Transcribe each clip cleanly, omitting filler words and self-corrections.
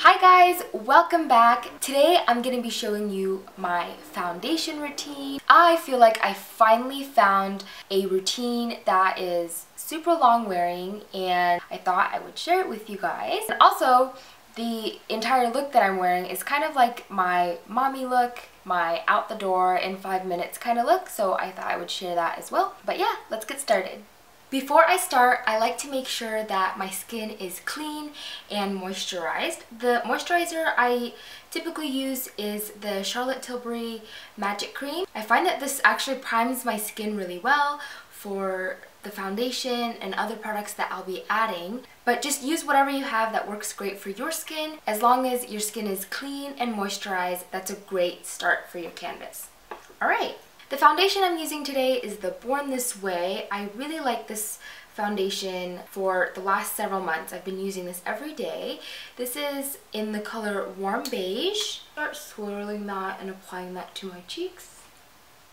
Hi guys, welcome back. Today I'm going to be showing you my foundation routine. I feel like I finally found a routine that is super long wearing and I thought I would share it with you guys. And also, the entire look that I'm wearing is kind of like my mommy look, my out the door in 5 minutes kind of look, so I thought I would share that as well. But yeah, let's get started. Before I start, I like to make sure that my skin is clean and moisturized. The moisturizer I typically use is the Charlotte Tilbury Magic Cream. I find that this actually primes my skin really well for the foundation and other products that I'll be adding. But just use whatever you have that works great for your skin. As long as your skin is clean and moisturized, that's a great start for your canvas. Alright. The foundation I'm using today is the Born This Way. I really like this foundation for the last several months. I've been using this every day. This is in the color Warm Beige. Start swirling that and applying that to my cheeks.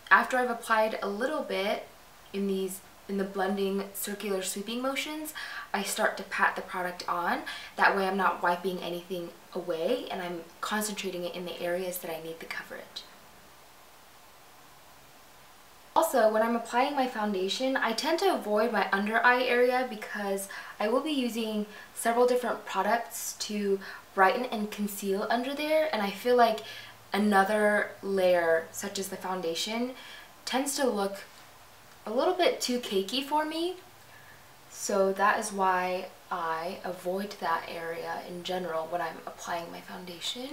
After I've applied a little bit in the blending circular sweeping motions, I start to pat the product on. That way I'm not wiping anything away and I'm concentrating it in the areas that I need the coverage. Also, when I'm applying my foundation, I tend to avoid my under eye area because I will be using several different products to brighten and conceal under there, and I feel like another layer, such as the foundation, tends to look a little bit too cakey for me. So that is why I avoid that area in general when I'm applying my foundation.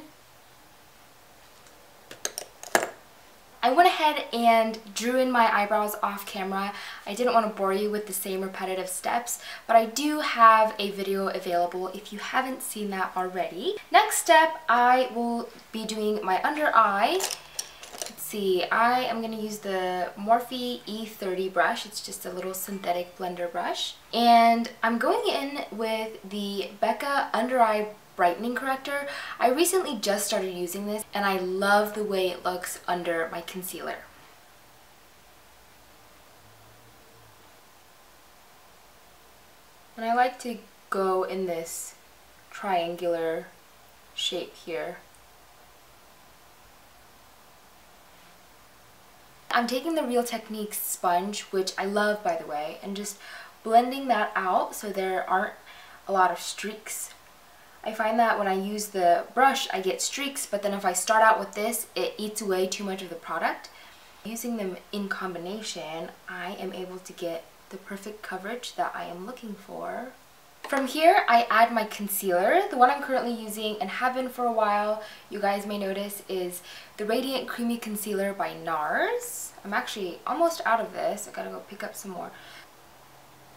I went ahead and drew in my eyebrows off camera. I didn't want to bore you with the same repetitive steps, but I do have a video available if you haven't seen that already. Next step, I will be doing my under eye. Let's see, I am going to use the Morphe E30 brush. It's just a little synthetic blender brush. And I'm going in with the Becca Under Eye Brightening Corrector. I recently just started using this and I love the way it looks under my concealer. And I like to go in this triangular shape here. I'm taking the Real Techniques sponge, which I love by the way, and just blending that out so there aren't a lot of streaks. I find that when I use the brush I get streaks, but then if I start out with this, it eats away too much of the product. Using them in combination, I am able to get the perfect coverage that I am looking for. From here, I add my concealer. The one I'm currently using and have been for a while, you guys may notice, is the Radiant Creamy Concealer by NARS. I'm actually almost out of this. I gotta go pick up some more.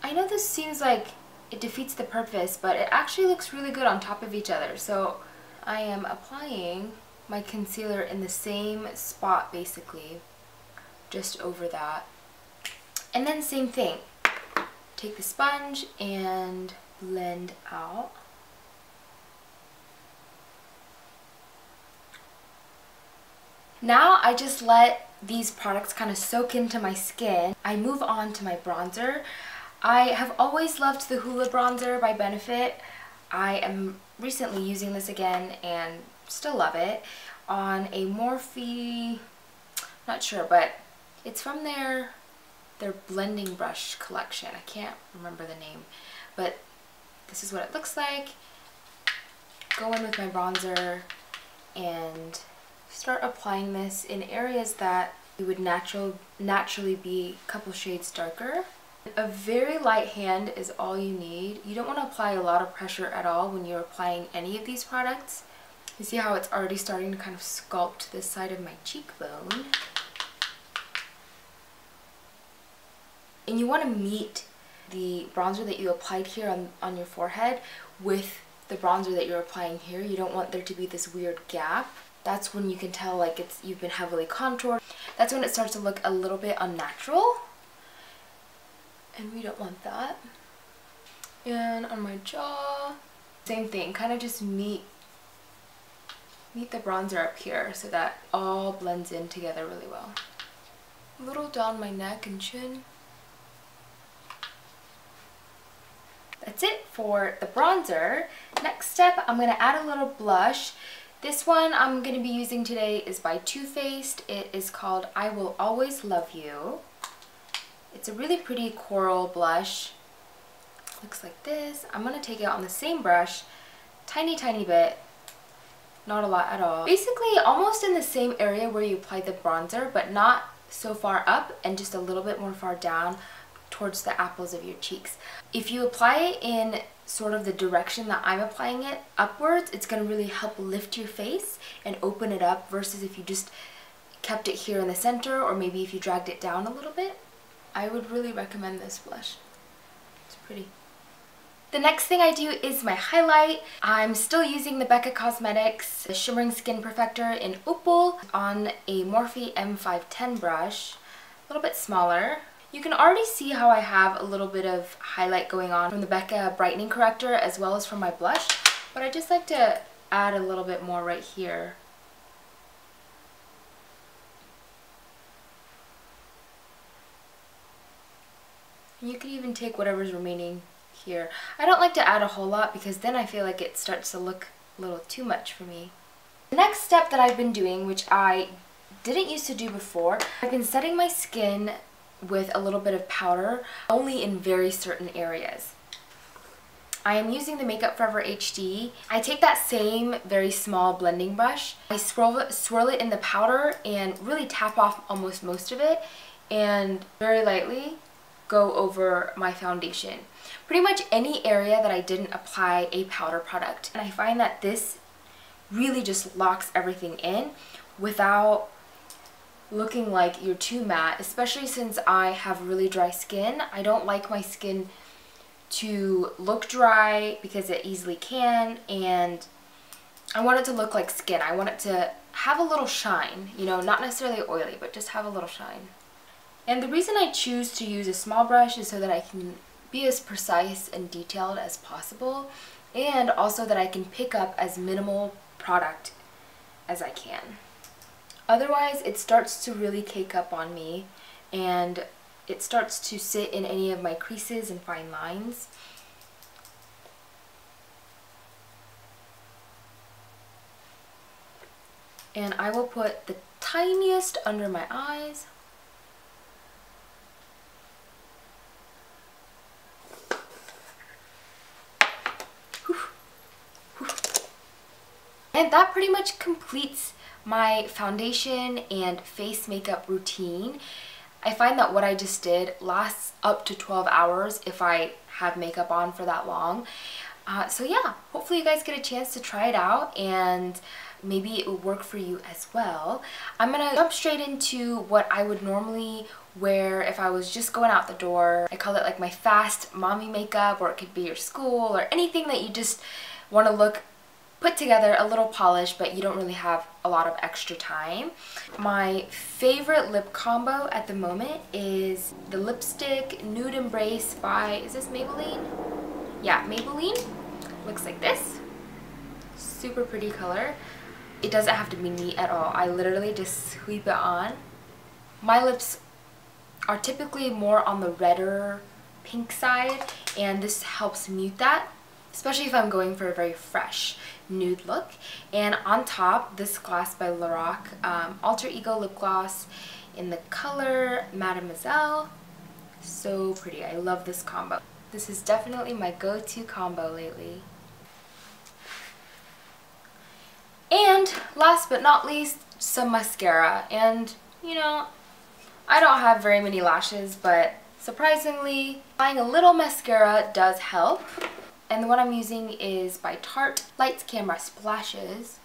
I know this seems like it defeats the purpose, but it actually looks really good on top of each other. So I am applying my concealer in the same spot basically, just over that. And then same thing, take the sponge and blend out. Now I just let these products kind of soak into my skin. I move on to my bronzer. I have always loved the Hoola bronzer by Benefit. I am recently using this again and still love it on a Morphe, not sure, but it's from their blending brush collection. I can't remember the name, but this is what it looks like. Go in with my bronzer and start applying this in areas that you would naturally be a couple shades darker. A very light hand is all you need. You don't want to apply a lot of pressure at all when you're applying any of these products. You see how it's already starting to kind of sculpt this side of my cheekbone. And you want to meet the bronzer that you applied here on your forehead with the bronzer that you're applying here. You don't want there to be this weird gap. That's when you can tell like you've been heavily contoured. That's when it starts to look a little bit unnatural. And we don't want that. And on my jaw, same thing, kind of just meet the bronzer up here so that all blends in together really well. A little down my neck and chin. That's it for the bronzer. Next step, I'm going to add a little blush. This one I'm going to be using today is by Too Faced. It is called I Will Always Love You. It's a really pretty coral blush. Looks like this. I'm going to take it on the same brush, tiny bit, not a lot at all. Basically almost in the same area where you applied the bronzer, but not so far up and just a little bit more far down towards the apples of your cheeks. If you apply it in sort of the direction that I'm applying it, upwards, it's going to really help lift your face and open it up versus if you just kept it here in the center, or maybe if you dragged it down a little bit. I would really recommend this blush. It's pretty. The next thing I do is my highlight. I'm still using the Becca Cosmetics Shimmering Skin Perfector in Opal on a Morphe M510 brush, a little bit smaller. You can already see how I have a little bit of highlight going on from the Becca Brightening Corrector as well as from my blush, but I just like to add a little bit more right here. And you could even take whatever's remaining here. I don't like to add a whole lot because then I feel like it starts to look a little too much for me. The next step that I've been doing, which I didn't used to do before, I've been setting my skin with a little bit of powder, only in very certain areas. I am using the Makeup Forever HD. I take that same very small blending brush, I swirl it in the powder and really tap off almost most of it, and very lightly go over my foundation. Pretty much any area that I didn't apply a powder product. And I find that this really just locks everything in without looking like you're too matte, especially since I have really dry skin. I don't like my skin to look dry because it easily can, and I want it to look like skin. I want it to have a little shine, you know, not necessarily oily, but just have a little shine. And the reason I choose to use a small brush is so that I can be as precise and detailed as possible, and also that I can pick up as minimal product as I can. Otherwise, it starts to really cake up on me and it starts to sit in any of my creases and fine lines. And I will put the tiniest under my eyes. And that pretty much completes my foundation and face makeup routine. I find that what I just did lasts up to 12 hours if I have makeup on for that long. So yeah, hopefully you guys get a chance to try it out and maybe it will work for you as well. I'm gonna jump straight into what I would normally wear if I was just going out the door. I call it like my fast mommy makeup, or it could be your school or anything that you just want to look put together, a little polished, but you don't really have a lot of extra time. My favorite lip combo at the moment is the lipstick Nude Embrace by, is this Maybelline? Yeah, Maybelline. Looks like this. Super pretty color. It doesn't have to be neat at all. I literally just sweep it on. My lips are typically more on the redder pink side, and this helps mute that, especially if I'm going for a very fresh nude look. And on top, this gloss by Lorac, Alter Ego lip gloss in the color Mademoiselle. So pretty. I love this combo. This is definitely my go-to combo lately. And last but not least, some mascara. And you know, I don't have very many lashes, but surprisingly, applying a little mascara does help. And the one I'm using is by Tarte Lights Camera Splashes.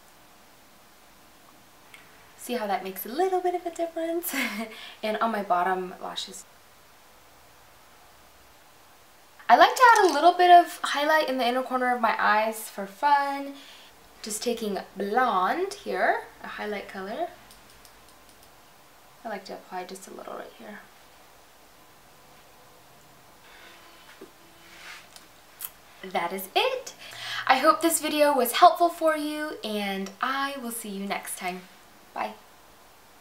See how that makes a little bit of a difference? And on my bottom lashes. I like to add a little bit of highlight in the inner corner of my eyes for fun. Just taking blonde here, a highlight color. I like to apply just a little right here. That is it. I hope this video was helpful for you, and I will see you next time. Bye.